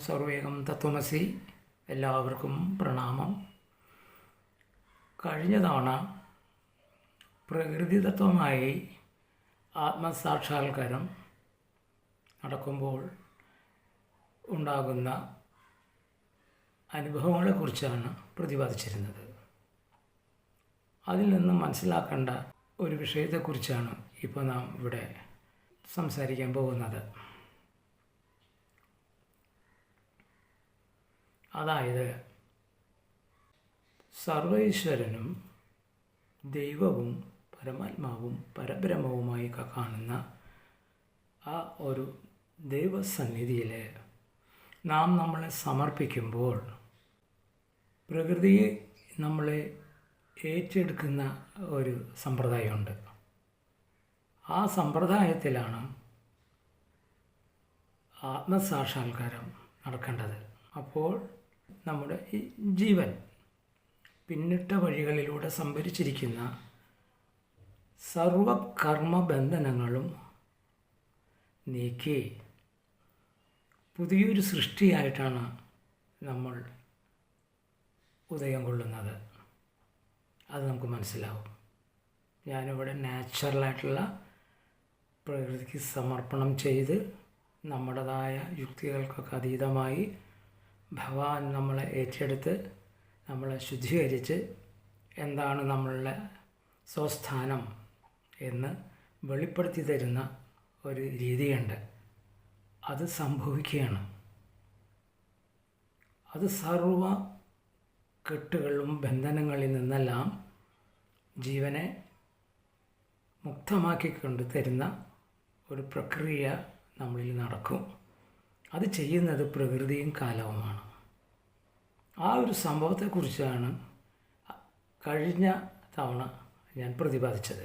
സർവേകം തത്വമസി. എല്ലാവർക്കും പ്രണാമം. കഴിഞ്ഞ തവണ പ്രകൃതിദത്തമായി ആത്മസാക്ഷാത്കാരം നടക്കുമ്പോൾ ഉണ്ടാകുന്ന അനുഭവങ്ങളെക്കുറിച്ചാണ് പ്രതിപാദിച്ചിരുന്നത്. അതിൽ നിന്നും മനസ്സിലാക്കേണ്ട ഒരു വിഷയത്തെക്കുറിച്ചാണ് ഇപ്പോൾ നാം ഇവിടെ സംസാരിക്കാൻ പോകുന്നത്. അതായത് സർവൈശ്വരനും ദൈവവും പരമാത്മാവും പരബ്രഹ്മവുമായി കാണുന്ന ആ ഒരു ദൈവസന്നിധിയിൽ നാം നമ്മളെ സമർപ്പിക്കുമ്പോൾ പ്രകൃതിയെ നമ്മളെ ഏറ്റെടുക്കുന്ന ഒരു സമ്പ്രദായമുണ്ട്. ആ സമ്പ്രദായത്തിലാണ് ആത്മസാക്ഷാത്കാരം നടക്കേണ്ടത്. അപ്പോൾ നമ്മുടെ ഈ ജീവൻ പിന്നിട്ട വഴികളിലൂടെ സംഭരിച്ചിരിക്കുന്ന സർവകർമ്മബന്ധനങ്ങളും നീക്കി പുതിയൊരു സൃഷ്ടിയായിട്ടാണ് നമ്മൾ ഉദയം കൊള്ളുന്നത്. അത് നമുക്ക് മനസ്സിലാവും. ഞാനിവിടെ നാച്ചുറലായിട്ടുള്ള പ്രകൃതിക്ക് സമർപ്പണം ചെയ്ത് നമ്മുടേതായ യുക്തികൾക്കൊക്കെ അതീതമായി ഭഗവാൻ നമ്മളെ ഏറ്റെടുത്ത് നമ്മളെ ശുദ്ധീകരിച്ച് എന്താണ് നമ്മളുടെ സ്വസ്ഥാനം എന്ന് വെളിപ്പെടുത്തി തരുന്ന ഒരു രീതിയുണ്ട്. അത് സംഭവിക്കുകയാണ്. അത് സർവ കെട്ടുകളും ബന്ധനങ്ങളിൽ നിന്നെല്ലാം ജീവനെ മുക്തമാക്കിക്കൊണ്ട് തരുന്ന ഒരു പ്രക്രിയ നമ്മളിൽ നടക്കും. അത് ചെയ്യുന്നത് പ്രകൃതിയും കാലവുമാണ്. ആ ഒരു സംഭവത്തെക്കുറിച്ചാണ് കഴിഞ്ഞ തവണ ഞാൻ പ്രതിപാദിച്ചത്.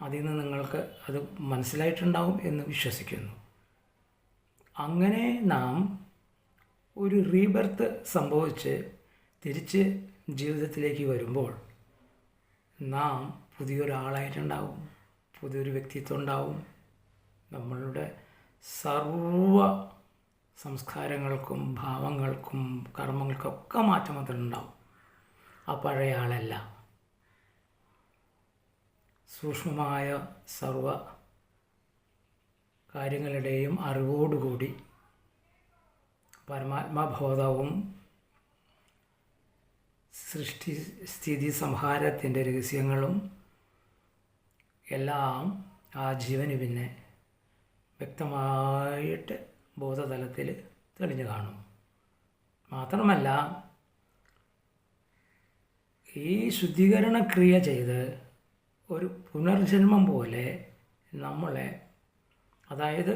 അതിൽ നിന്ന് നിങ്ങൾക്ക് അത് മനസ്സിലായിട്ടുണ്ടാവും എന്ന് വിശ്വസിക്കുന്നു. അങ്ങനെ നാം ഒരു റീബർത്ത് സംഭവിച്ച് തിരിച്ച് ജീവിതത്തിലേക്ക് വരുമ്പോൾ നാം പുതിയൊരാളായിട്ടുണ്ടാവും, പുതിയൊരു വ്യക്തിത്വം ഉണ്ടാവും. നമ്മളുടെ സർവ സംസ്കാരങ്ങൾക്കും ഭാവങ്ങൾക്കും കർമ്മങ്ങൾക്കൊക്കെ മാറ്റം വന്നിട്ടുണ്ടാവും. ആ പഴയ ആളല്ല. സൂക്ഷ്മമായ സർവ കാര്യങ്ങളുടെയും അറിവോടുകൂടി പരമാത്മബോധവും സൃഷ്ടി സ്ഥിതി സംഹാരത്തിൻ്റെ രഹസ്യങ്ങളും എല്ലാം ആ ജീവന് പിന്നെ വ്യക്തമായിട്ട് ബോധതലത്തിൽ തെളിഞ്ഞു കാണും. മാത്രമല്ല, ഈ ശുദ്ധീകരണ ക്രിയ ചെയ്ത് ഒരു പുനർജന്മം പോലെ നമ്മളെ, അതായത്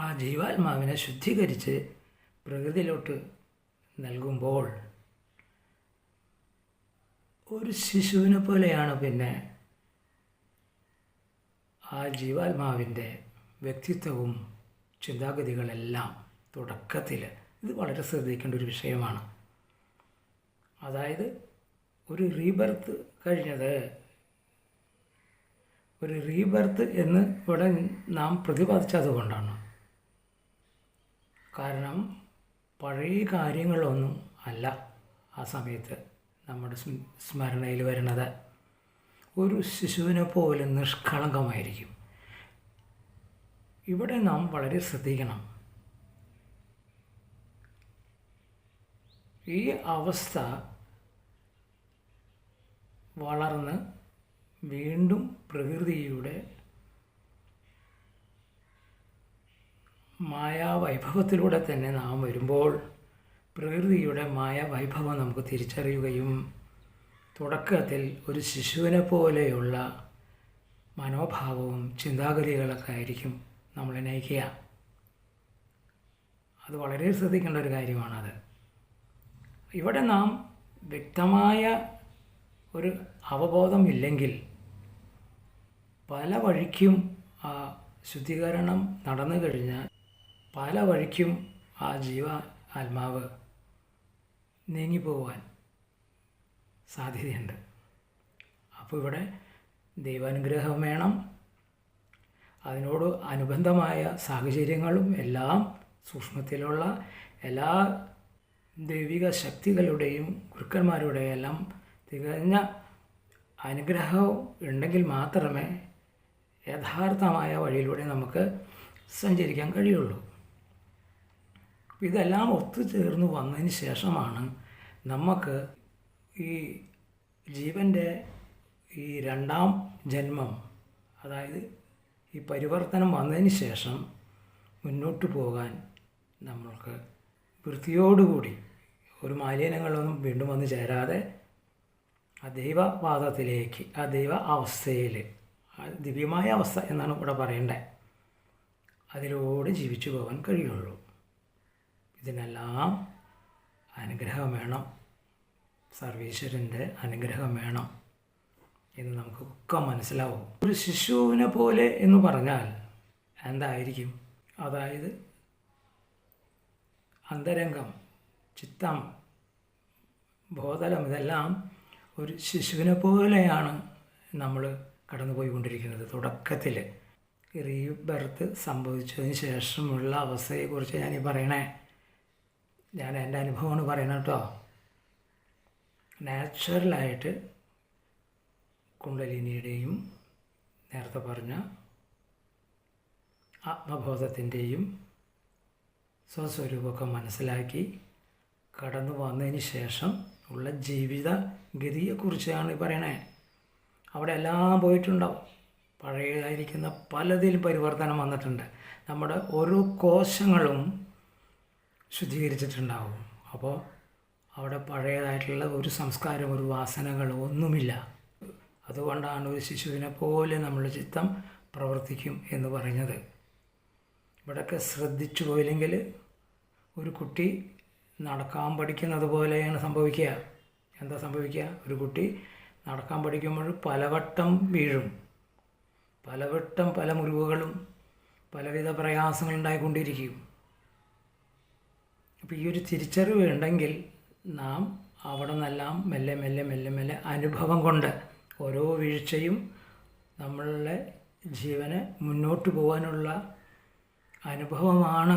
ആ ജീവാത്മാവിനെ ശുദ്ധീകരിച്ച് പ്രകൃതിയിലോട്ട് നൽകുമ്പോൾ ഒരു ശിശുവിനെ പോലെയാണ് പിന്നെ ആ ജീവാത്മാവിൻ്റെ വ്യക്തിത്വവും ചിന്താഗതികളെല്ലാം തുടക്കത്തിൽ. ഇത് വളരെ ശ്രദ്ധിക്കേണ്ട ഒരു വിഷയമാണ്. അതായത് ഒരു റീബർത്ത് കഴിഞ്ഞത്, ഒരു റീബർത്ത് എന്ന് ഇവിടെ നാം പ്രതിപാദിച്ചതുകൊണ്ടാണ്. കാരണം പഴയ കാര്യങ്ങളൊന്നും അല്ല ആ സമയത്ത് നമ്മുടെ സ്മരണയിൽ വരുന്നത്. ഒരു ശിശുവിനെ പോലെ നിഷ്കളങ്കമായിരിക്കും. ഇവിടെ നാം വളരെ ശ്രദ്ധിക്കണം. ഈ അവസ്ഥ വളർന്ന് വീണ്ടും പ്രകൃതിയുടെ മായാവൈഭവത്തിലൂടെ തന്നെ നാം വരുമ്പോൾ പ്രകൃതിയുടെ മായാവൈഭവം നമുക്ക് തിരിച്ചറിയുകയും തുടക്കത്തിൽ ഒരു ശിശുവിനെ പോലെയുള്ള മനോഭാവവും ചിന്താഗതികളൊക്കെ ആയിരിക്കും നമ്മളെ നയിക്കുക. അത് വളരെ ശ്രദ്ധിക്കേണ്ട ഒരു കാര്യമാണത്. ഇവിടെ നാം വ്യക്തമായ ഒരു അവബോധം ഇല്ലെങ്കിൽ പല വഴിക്കും ആ ശുദ്ധീകരണം നടന്നു കഴിഞ്ഞാൽ പല വഴിക്കും ആ ആത്മാവ് നീങ്ങിപ്പോവാൻ സാധ്യതയുണ്ട്. അപ്പോൾ ഇവിടെ ദൈവാനുഗ്രഹം വേണം. അതിനോട് അനുബന്ധമായ സാഹചര്യങ്ങളും എല്ലാം സൂക്ഷ്മത്തിലുള്ള എല്ലാ ദൈവിക ശക്തികളുടെയും ഗുരുക്കന്മാരുടെയും എല്ലാം തികഞ്ഞ അനുഗ്രഹം ഉണ്ടെങ്കിൽ മാത്രമേ യഥാർത്ഥമായ വഴിയിലൂടെ നമുക്ക് സഞ്ചരിക്കാൻ കഴിയുള്ളൂ. ഇതെല്ലാം ഒത്തുചേർന്ന് വന്നതിന് ശേഷമാണ് നമുക്ക് ഈ ജീവൻ്റെ ഈ രണ്ടാം ജന്മം, അതായത് ഈ പരിവർത്തനം വന്നതിന് ശേഷം മുന്നോട്ട് പോകാൻ നമ്മൾക്ക് വൃത്തിയോടുകൂടി ഒരു മാലിന്യങ്ങളൊന്നും വീണ്ടും വന്ന് ചേരാതെ ആ ദൈവപാദത്തിലേക്ക്, ആ ദൈവ അവസ്ഥയിൽ, ആ ദിവ്യമായ അവസ്ഥ എന്നാണ് ഇവിടെ പറയേണ്ടത്, അതിലൂടെ ജീവിച്ചു പോകാൻ കഴിയുള്ളൂ. ഇതിനെല്ലാം അനുഗ്രഹം വേണം, സർവീശ്വരൻ്റെ അനുഗ്രഹം വേണം എന്ന് നമുക്കൊക്കെ മനസ്സിലാവും. ഒരു ശിശുവിനെ പോലെ എന്ന് പറഞ്ഞാൽ എന്തായിരിക്കും? അതായത് അന്തരംഗം, ചിത്തം, ബോധലം ഇതെല്ലാം ഒരു ശിശുവിനെ പോലെയാണ് നമ്മൾ കടന്നുപോയിക്കൊണ്ടിരിക്കുന്നത്. തുടക്കത്തിൽ റീബർത്ത് സംഭവിച്ചതിന് ശേഷമുള്ള അവസ്ഥയെക്കുറിച്ച് ഞാൻ പറയണേ. ഞാൻ എൻ്റെ അനുഭവമാണ് പറയണം കേട്ടോ. നാച്ചുറലായിട്ട് കുണ്ടലിനിയുടെയും നേരത്തെ പറഞ്ഞ ആത്മബോധത്തിൻ്റെയും സ്വസ്വരൂപമൊക്കെ മനസ്സിലാക്കി കടന്നു വന്നതിന് ശേഷം ഉള്ള ജീവിതഗതിയെക്കുറിച്ചാണ് പറയണേ. അവിടെ എല്ലാം പോയിട്ടുണ്ടാവും. പഴയതായിരിക്കുന്ന പലതിലും പരിവർത്തനം വന്നിട്ടുണ്ട്. നമ്മുടെ ഓരോ കോശങ്ങളും ശുദ്ധീകരിച്ചിട്ടുണ്ടാവും. അപ്പോൾ അവിടെ പഴയതായിട്ടുള്ള ഒരു സംസ്കാരം, ഒരു വാസനകളോ ഒന്നുമില്ല. അതുകൊണ്ടാണ് ഒരു ശിശുവിനെ പോലെ നമ്മുടെ ചിത്തം പ്രവർത്തിക്കും എന്ന് പറഞ്ഞത്. ഇവിടെയൊക്കെ ശ്രദ്ധിച്ചു പോയില്ലെങ്കിൽ ഒരു കുട്ടി നടക്കാൻ പഠിക്കുന്നത് പോലെയാണ് സംഭവിക്കുക. എന്താ സംഭവിക്കുക? ഒരു കുട്ടി നടക്കാൻ പഠിക്കുമ്പോൾ പലവട്ടം വീഴും, പലവട്ടം പല മുറിവുകളും പലവിധ പ്രയാസങ്ങളുണ്ടായിക്കൊണ്ടിരിക്കും. അപ്പോൾ ഈ ഒരു തിരിച്ചറിവ് ഉണ്ടെങ്കിൽ നാം അവിടെ നിന്നെല്ലാം മെല്ലെ മെല്ലെ മെല്ലെ മെല്ലെ അനുഭവം കൊണ്ട് ഓരോ വീഴ്ചയും നമ്മളുടെ ജീവനെ മുന്നോട്ട് പോകാനുള്ള അനുഭവമാണ്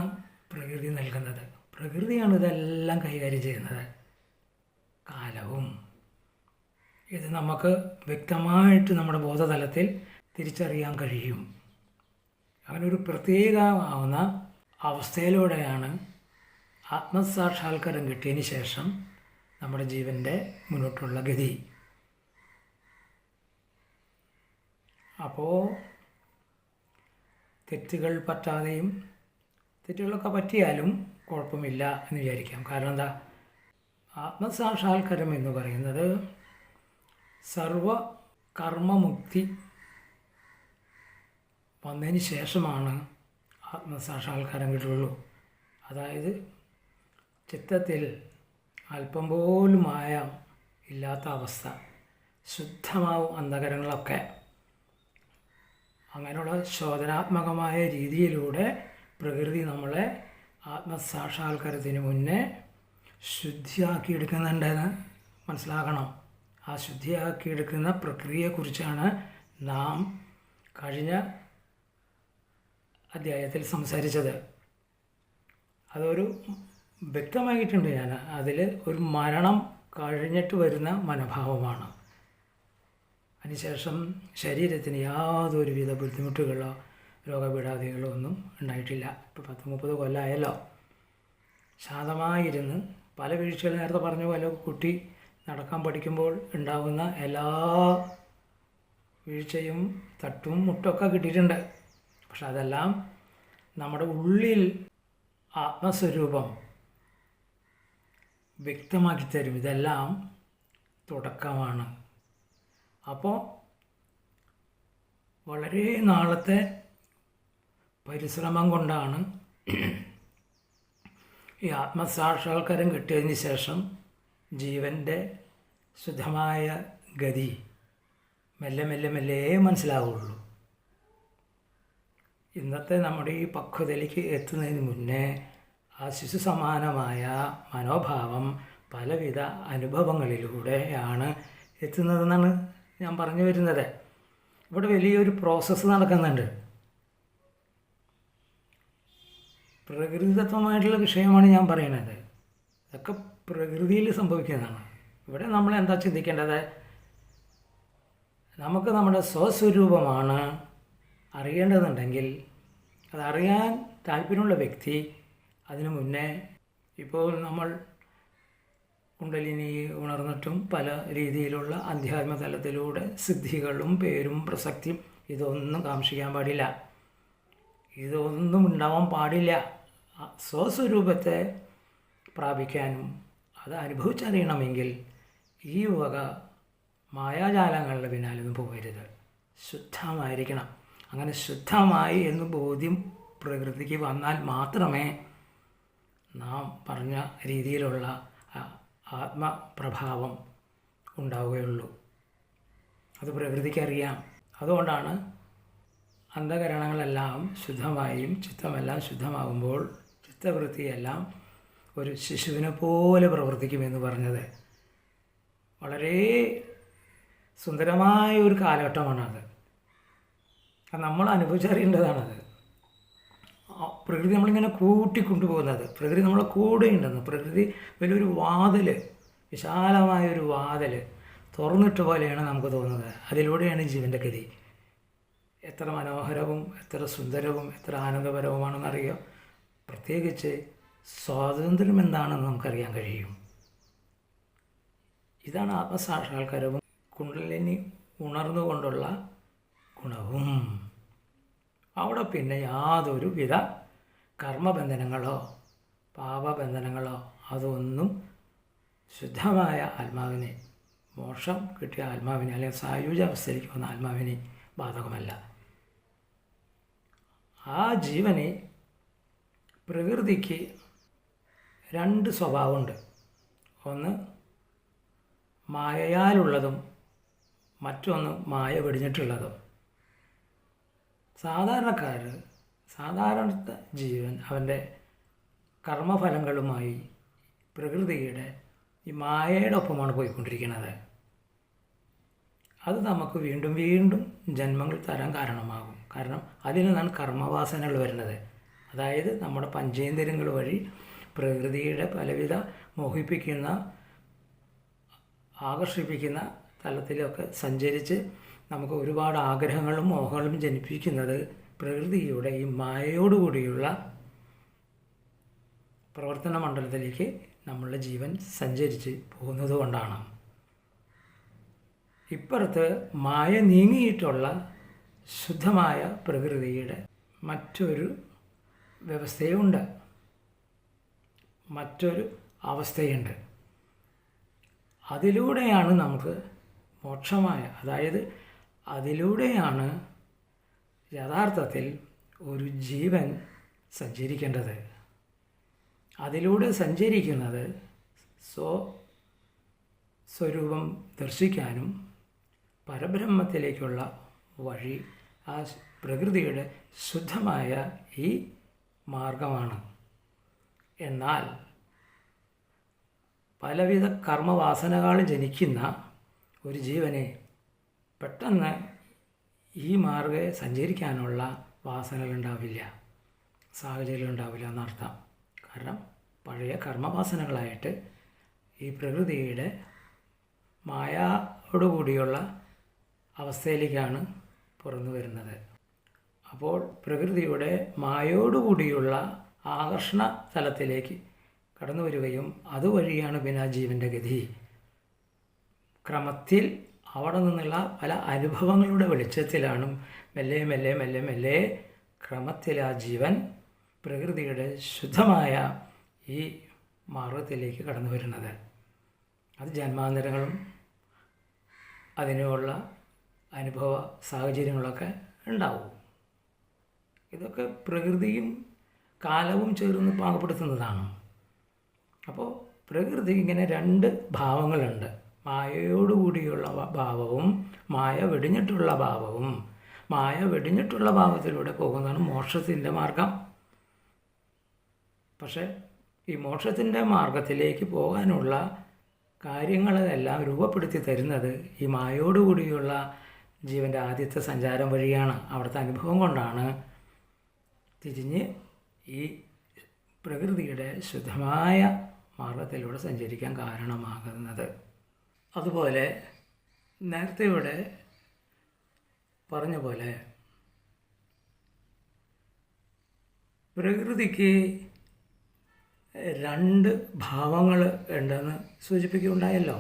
പ്രകൃതി നൽകുന്നത്. പ്രകൃതിയാണ് ഇതെല്ലാം കൈകാര്യം ചെയ്യുന്നത്. കാലവും ഇത് നമുക്ക് വ്യക്തമായിട്ട് നമ്മുടെ ബോധതലത്തിൽ തിരിച്ചറിയാൻ കഴിയും. അങ്ങനെ ഒരു പ്രത്യേകമാവുന്ന അവസ്ഥയിലൂടെയാണ് ആത്മസാക്ഷാത്കാരം കിട്ടിയതിന് ശേഷം നമ്മുടെ ജീവൻ്റെ മുന്നോട്ടുള്ള ഗതി. അപ്പോൾ തെറ്റുകൾ പറ്റാതെയും, തെറ്റുകളൊക്കെ പറ്റിയാലും കുഴപ്പമില്ല എന്ന് വിചാരിക്കാം. കാരണം എന്താ? ആത്മസാക്ഷാത്കാരം എന്ന് പറയുന്നത് സർവ കർമ്മമുക്തി വന്നതിന് ശേഷമാണ് ആത്മസാക്ഷാത്കാരം കിട്ടുള്ളൂ. അതായത് ചിത്തത്തിൽ അല്പം പോലും മായം ഇല്ലാത്ത അവസ്ഥ, ശുദ്ധമാവും അന്ധകരണങ്ങളൊക്കെ. അങ്ങനെയുള്ള ശോധനാത്മകമായ രീതിയിലൂടെ പ്രകൃതി നമ്മളെ ആത്മസാക്ഷാത്കാരത്തിന് മുന്നേ ശുദ്ധിയാക്കിയെടുക്കുന്നുണ്ടെന്ന് മനസ്സിലാക്കണം. ആ ശുദ്ധിയാക്കിയെടുക്കുന്ന പ്രക്രിയയെക്കുറിച്ചാണ് നാം കഴിഞ്ഞ അധ്യായത്തിൽ സംസാരിച്ചത്. അതൊരു വ്യക്തമായിട്ടുണ്ട്. ഞാൻ അതിൽ ഒരു മരണം കഴിഞ്ഞിട്ട് വരുന്ന മനോഭാവമാണ്. അതിനുശേഷം ശരീരത്തിന് യാതൊരുവിധ ബുദ്ധിമുട്ടുകളോ രോഗപീഠാദികളോ ഒന്നും ഉണ്ടായിട്ടില്ല. ഇപ്പോൾ 10-30 കൊല്ലമായല്ലോ. ശാന്തമായിരുന്ന് പല വീഴ്ചകൾ നേരത്തെ പറഞ്ഞ പോലെ കുട്ടി നടക്കാൻ പഠിക്കുമ്പോൾ ഉണ്ടാകുന്ന എല്ലാ വീഴ്ചയും തട്ടും മുട്ടൊക്കെ കിട്ടിയിട്ടുണ്ട്. പക്ഷെ അതെല്ലാം നമ്മുടെ ഉള്ളിൽ ആത്മസ്വരൂപം വ്യക്തമാക്കി തരും. ഇതെല്ലാം തുടക്കമാണ്. അപ്പോൾ വളരെ നാളത്തെ പരിശ്രമം കൊണ്ടാണ് ഈ ആത്മസാക്ഷാത്കാരം കിട്ടിയതിന് ശേഷം ജീവൻ്റെ ശുദ്ധമായ ഗതി മെല്ലെ മെല്ലെ മെല്ലെ മനസ്സിലാവുള്ളൂ. ഇന്നത്തെ നമ്മുടെ ഈ പക്വതയിലേക്ക് എത്തുന്നതിന് മുന്നേ ആ ശിശു സമാനമായ മനോഭാവം പലവിധ അനുഭവങ്ങളിലൂടെയാണ് എത്തുന്നതെന്നാണ് ഞാൻ പറഞ്ഞു വരുന്നത്. ഇവിടെ വലിയൊരു പ്രോസസ്സ് നടക്കുന്നുണ്ട്. പ്രകൃതിദത്തമായിട്ടുള്ള വിഷയമാണ് ഞാൻ പറയുന്നത്. ഇതൊക്കെ പ്രകൃതിയിൽ സംഭവിക്കുന്നതാണ്. ഇവിടെ നമ്മൾ എന്താ ചിന്തിക്കേണ്ടത്? നമുക്ക് നമ്മുടെ സ്വസ്വരൂപമാണ് അറിയേണ്ടതുണ്ടെങ്കിൽ അതറിയാൻ താല്പര്യമുള്ള വ്യക്തി അതിനു മുന്നേ, ഇപ്പോൾ നമ്മൾ കുണ്ടലിനി ഉണർന്നിട്ടും പല രീതിയിലുള്ള അധ്യാത്മ തലത്തിലൂടെ സിദ്ധികളും പേരും പ്രസക്തിയും ഇതൊന്നും കാക്ഷിക്കാൻ പാടില്ല, ഇതൊന്നും ഉണ്ടാവാൻ പാടില്ല. സ്വസ്വരൂപത്തെ പ്രാപിക്കാനും അത് അനുഭവിച്ചറിയണമെങ്കിൽ ഈ വക മായാജാലങ്ങളുടെ പിന്നാലൊന്നും പോകരുത്. ശുദ്ധമായിരിക്കണം. അങ്ങനെ ശുദ്ധമായി എന്ന് ബോധ്യം പ്രകൃതിക്ക് വന്നാൽ മാത്രമേ നാം പറഞ്ഞ രീതിയിലുള്ള ആത്മപ്രഭാവം ഉണ്ടാവുകയുള്ളൂ. അത് പ്രകൃതിക്കറിയാം. അതുകൊണ്ടാണ് അന്ധകരണങ്ങളെല്ലാം ശുദ്ധമായും ചിത്തമെല്ലാം ശുദ്ധമാകുമ്പോൾ ചിത്തവൃത്തിയെല്ലാം ഒരു ശിശുവിനെ പോലെ പ്രവർത്തിക്കുമെന്ന് പറഞ്ഞത്. വളരെ സുന്ദരമായ ഒരു കാലഘട്ടമാണത്. നമ്മൾ അനുഭവിച്ചറിയേണ്ടതാണത്. പ്രകൃതി നമ്മളിങ്ങനെ കൂട്ടിക്കൊണ്ടുപോകുന്നത്, പ്രകൃതി നമ്മളെ കൂടെയുണ്ടെന്ന്. പ്രകൃതി വലിയൊരു വാതിൽ, വിശാലമായൊരു വാതിൽ തുറന്നിട്ട പോലെയാണ് നമുക്ക് തോന്നുന്നത്. അതിലൂടെയാണ് ജീവൻ്റെ ഗതി. എത്ര മനോഹരവും എത്ര സുന്ദരവും എത്ര ആനന്ദപരവുമാണെന്നറിയോ. പ്രത്യേകിച്ച് സ്വാതന്ത്ര്യം എന്താണെന്ന് നമുക്കറിയാൻ കഴിയും. ഇതാണ് ആത്മസാക്ഷാത്കാരവും കുണ്ടലിനി ഉണർന്നുകൊണ്ടുള്ള ഗുണവും. അവിടെ പിന്നെ യാതൊരു വിധ കർമ്മബന്ധനങ്ങളോ പാപബന്ധനങ്ങളോ അതൊന്നും ശുദ്ധമായ ആത്മാവിനെ, മോക്ഷം കിട്ടിയ ആത്മാവിനെ അല്ലെങ്കിൽ സായുജ അവസ്ഥയിലേക്ക് വന്ന ആത്മാവിനെ ബാധകമല്ല. ആ ജീവനെ പ്രകൃതിക്ക് രണ്ട് സ്വഭാവമുണ്ട്. ഒന്ന് മായയാലുള്ളതും മറ്റൊന്ന് മായ വെടിഞ്ഞിട്ടുള്ളതും. സാധാരണ ജീവൻ അവൻ്റെ കർമ്മഫലങ്ങളുമായി പ്രകൃതിയുടെ ഈ മായയുടെ ഒപ്പമാണ് പോയിക്കൊണ്ടിരിക്കുന്നത്. അത് നമുക്ക് വീണ്ടും വീണ്ടും ജന്മങ്ങൾ തരാൻ കാരണമാകും. കാരണം അതിൽ നിന്നാണ് കർമ്മവാസനകൾ വരുന്നത്. അതായത് നമ്മുടെ പഞ്ചേന്ദ്രിയങ്ങൾ വഴി പ്രകൃതിയുടെ പലവിധ മോഹിപ്പിക്കുന്ന ആകർഷിപ്പിക്കുന്ന തലത്തിലൊക്കെ സഞ്ചരിച്ച് നമുക്ക് ഒരുപാട് ആഗ്രഹങ്ങളും മോഹങ്ങളും ജനിപ്പിക്കുന്നത് പ്രകൃതിയുടെ ഈ മായയോടുകൂടിയുള്ള പ്രവർത്തന മണ്ഡലത്തിലേക്ക് നമ്മളുടെ ജീവൻ സഞ്ചരിച്ച് പോകുന്നത് കൊണ്ടാണ്. ഇപ്പുറത്ത് മായ നീങ്ങിയിട്ടുള്ള ശുദ്ധമായ പ്രകൃതിയുടെ മറ്റൊരു വ്യവസ്ഥയുണ്ട്, മറ്റൊരു അവസ്ഥയുണ്ട്. അതിലൂടെയാണ് നമുക്ക് മോക്ഷമായ, അതായത് അതിലൂടെയാണ് യഥാർത്ഥത്തിൽ ഒരു ജീവൻ സഞ്ചരിക്കേണ്ടത്. അതിലൂടെ സഞ്ചരിക്കുന്നത് സ്വരൂപം ദർശിക്കാനും പരബ്രഹ്മത്തിലേക്കുള്ള വഴി ആ പ്രകൃതിയുടെ ശുദ്ധമായ ഈ മാർഗമാണ്. എന്നാൽ പലവിധ കർമ്മവാസനകൾ ജനിക്കുന്ന ഒരു ജീവനെ പെട്ടെന്ന് ഈ മാർഗ്ഗം സഞ്ചരിക്കാനുള്ള വാസനകളുണ്ടാവില്ല, സാഹചര്യം ഉണ്ടാവില്ല എന്നർത്ഥം. കാരണം പഴയ കർമ്മവാസനകളായിട്ട് ഈ പ്രകൃതിയുടെ മായയോടുകൂടിയുള്ള അവസ്ഥയിലേക്കാണ് പുറന്നു വരുന്നത്. അപ്പോൾ പ്രകൃതിയുടെ മായയോടുകൂടിയുള്ള ആകർഷണ തലത്തിലേക്ക് കടന്നു വരികയും അതുവഴിയാണ് പിന്നെ ആ ജീവൻ്റെ ഗതി. ക്രമത്തിൽ അവിടെ നിന്നുള്ള പല അനുഭവങ്ങളുടെ വെളിച്ചത്തിലാണ് മെല്ലെ മെല്ലെ മെല്ലെ മെല്ലെ ക്രമത്തിൽ ആ ജീവൻ പ്രകൃതിയുടെ ശുദ്ധമായ ഈ മാർഗത്തിലേക്ക് കടന്നു വരുന്നത്. അത് ജന്മാന്തരങ്ങളും അതിനുള്ള അനുഭവ സാഹചര്യങ്ങളൊക്കെ ഉണ്ടാവും. ഇതൊക്കെ പ്രകൃതിയും കാലവും ചേർന്ന് പാകപ്പെടുത്തുന്നതാണ്. അപ്പോൾ പ്രകൃതി ഇങ്ങനെ രണ്ട് ഭാവങ്ങളുണ്ട്. മായയോടുകൂടിയുള്ള ഭാവവും മായ വെടിഞ്ഞിട്ടുള്ള ഭാവവും. മായ വെടിഞ്ഞിട്ടുള്ള ഭാവത്തിലൂടെ പോകുന്നതാണ് മോക്ഷത്തിൻ്റെ മാർഗം. പക്ഷേ ഈ മോക്ഷത്തിൻ്റെ മാർഗത്തിലേക്ക് പോകാനുള്ള കാര്യങ്ങളെല്ലാം രൂപപ്പെടുത്തി തരുന്നത് ഈ മായയോടുകൂടിയുള്ള ജീവൻ്റെ ആദ്യത്തെ സഞ്ചാരം വഴിയാണ്. അവിടുത്തെ അനുഭവം കൊണ്ടാണ് തിരിഞ്ഞ് ഈ പ്രകൃതിയുടെ ശുദ്ധമായ മാർഗത്തിലൂടെ സഞ്ചരിക്കാൻ കാരണമാകുന്നത്. അതുപോലെ നേരത്തെ ഇവിടെ പറഞ്ഞ പോലെ പ്രകൃതിക്ക് 2 ഭാവങ്ങൾ ഉണ്ടെന്ന് സൂചിപ്പിക്കുകയുണ്ടായല്ലോ.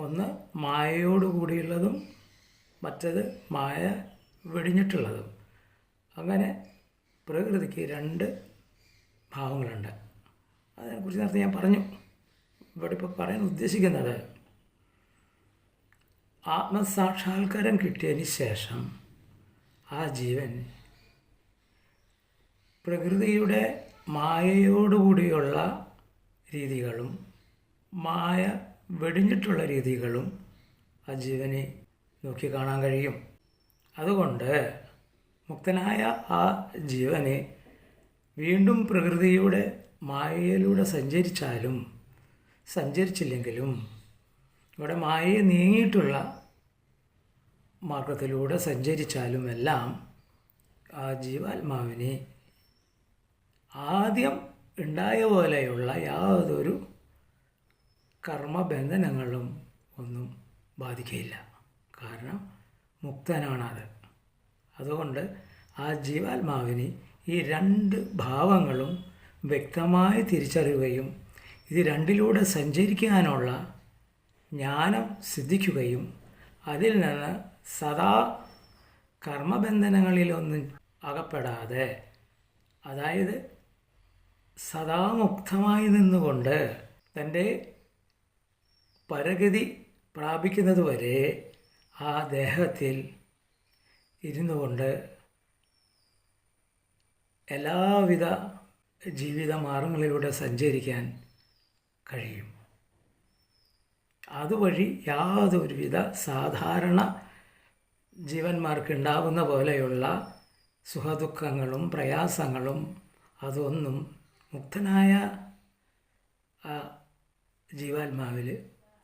ഒന്ന് മായയോട് കൂടിയുള്ളതും മറ്റത് മായ വെടിഞ്ഞിട്ടുള്ളതും. അങ്ങനെ പ്രകൃതിക്ക് 2 ഭാവങ്ങളുണ്ട്. അതിനെക്കുറിച്ച് നേരത്തെ ഞാൻ പറഞ്ഞു. ഇവിടെ ഇപ്പോൾ പറയാൻ ഉദ്ദേശിക്കുന്നത്, ആത്മസാക്ഷാത്കാരം കിട്ടിയതിന് ശേഷം ആ ജീവൻ പ്രകൃതിയുടെ മായയോടുകൂടിയുള്ള രീതികളും മായ വെടിഞ്ഞിട്ടുള്ള രീതികളും ആ ജീവനെ നോക്കി കാണാൻ കഴിയും. അതുകൊണ്ട് മുക്തനായ ആ ജീവനെ വീണ്ടും പ്രകൃതിയുടെ മായയിലൂടെ സഞ്ചരിച്ചാലും സഞ്ചരിച്ചില്ലെങ്കിലും ഇവിടെ മായയെ നീങ്ങിയിട്ടുള്ള മാർഗത്തിലൂടെ സഞ്ചരിച്ചാലും എല്ലാം ആ ജീവാത്മാവിനെ ആദ്യം ഉണ്ടായ പോലെയുള്ള യാതൊരു കർമ്മബന്ധനങ്ങളും ഒന്നും ബാധിക്കുകയില്ല. കാരണം മുക്തനാണത്. അതുകൊണ്ട് ആ ജീവാത്മാവിന് ഈ 2 ഭാവങ്ങളും വ്യക്തമായി തിരിച്ചറിയുകയും ഇത് 2ിലൂടെ സഞ്ചരിക്കാനുള്ള ജ്ഞാനം സിദ്ധിക്കുകയും അതിൽ നിന്ന് സദാ കർമ്മബന്ധനങ്ങളിലൊന്നും അകപ്പെടാതെ, അതായത് സദാ മുക്തമായി നിന്നുകൊണ്ട് തൻ്റെ പരഗതി പ്രാപിക്കുന്നതുവരെ ആ ദേഹത്തിൽ ഇരുന്നു കൊണ്ട് എല്ലാവിധ ജീവിത മാർഗങ്ങളിലൂടെ സഞ്ചരിക്കാൻ കഴിയും. അതുവഴി യാതൊരുവിധ സാധാരണ ജീവന്മാർക്ക് ഉണ്ടാകുന്ന പോലെയുള്ള സുഖദുഃഖങ്ങളും പ്രയാസങ്ങളും അതൊന്നും മുക്തനായ ആ ജീവാത്മാവിൽ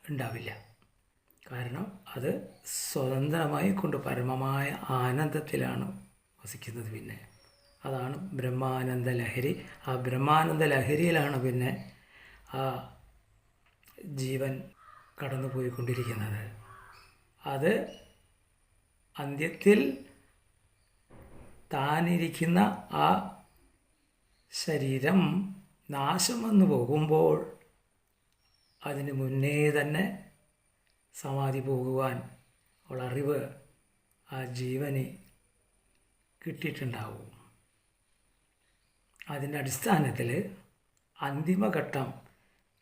ഉണ്ടാവില്ല. കാരണം അത് സ്വതന്ത്രമായി കൊണ്ട് പരമമായ ആനന്ദത്തിലാണ് വസിക്കുന്നത്. പിന്നെ അതാണ് ബ്രഹ്മാനന്ദ ലഹരി. ആ ബ്രഹ്മാനന്ദ ലഹരിയിലാണ് പിന്നെ ആ ജീവൻ കടന്നു പോയിക്കൊണ്ടിരിക്കുന്നത്. അത് അന്ത്യത്തിൽ താനിരിക്കുന്ന ആ ശരീരം നാശം വന്നു പോകുമ്പോൾ അതിന് മുന്നേ തന്നെ സമാധി പോകുവാൻ ഉള്ള അറിവ് ആ ജീവന് കിട്ടിയിട്ടുണ്ടാവും. അതിൻ്റെ അടിസ്ഥാനത്തിൽ അന്തിമഘട്ടം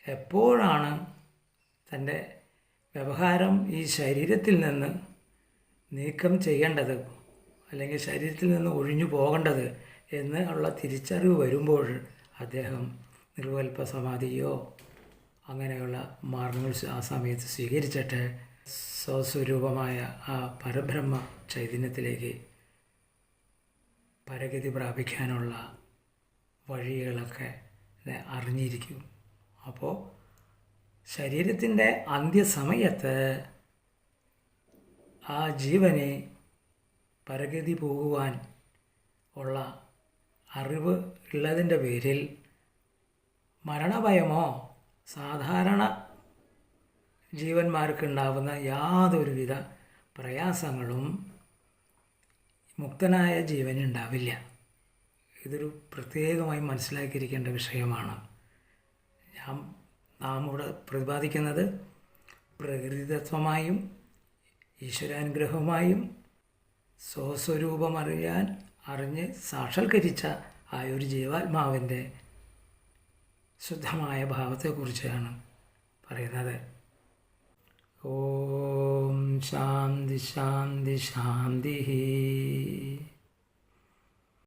എപ്പോഴാണ് തൻ്റെ വ്യവഹാരം ഈ ശരീരത്തിൽ നിന്ന് നീക്കം ചെയ്യേണ്ടത്, അല്ലെങ്കിൽ ശരീരത്തിൽ നിന്ന് ഒഴിഞ്ഞു പോകേണ്ടത് എന്ന് ഉള്ള തിരിച്ചറിവ് വരുമ്പോൾ അദ്ദേഹം നിർവികൽപ്പ സമാധിയോ അങ്ങനെയുള്ള മാർഗങ്ങൾ ആ സമയത്ത് സ്വീകരിച്ചിട്ട് സ്വസ്വരൂപമായ ആ പരബ്രഹ്മ ചൈതന്യത്തിലേക്ക് പരഗതി പ്രാപിക്കാനുള്ള വഴികളൊക്കെ അറിഞ്ഞിരിക്കും. അപ്പോൾ ശരീരത്തിൻ്റെ അന്ത്യസമയത്ത് ആ ജീവനെ പരഗതി പോകുവാൻ ഉള്ള അറിവ് ഉള്ളതിൻ്റെ പേരിൽ മരണഭയമോ സാധാരണ ജീവന്മാർക്കുണ്ടാവുന്ന യാതൊരുവിധ പ്രയാസങ്ങളും മുക്തനായ ജീവനുണ്ടാവില്ല. ഇതൊരു പ്രത്യേകമായി മനസ്സിലാക്കിയിരിക്കേണ്ട വിഷയമാണ്. നാം ഇവിടെ പ്രതിപാദിക്കുന്നത് പ്രകൃതിതത്വമായും ഈശ്വരാനുഗ്രഹവുമായും അറിഞ്ഞ് സാക്ഷാത്കരിച്ച ആ ഒരു ജീവാത്മാവിൻ്റെ ശുദ്ധമായ ഭാവത്തെക്കുറിച്ചാണ് പറയുന്നത്. ഓം ശാന്തി ശാന്തി ശാന്തി.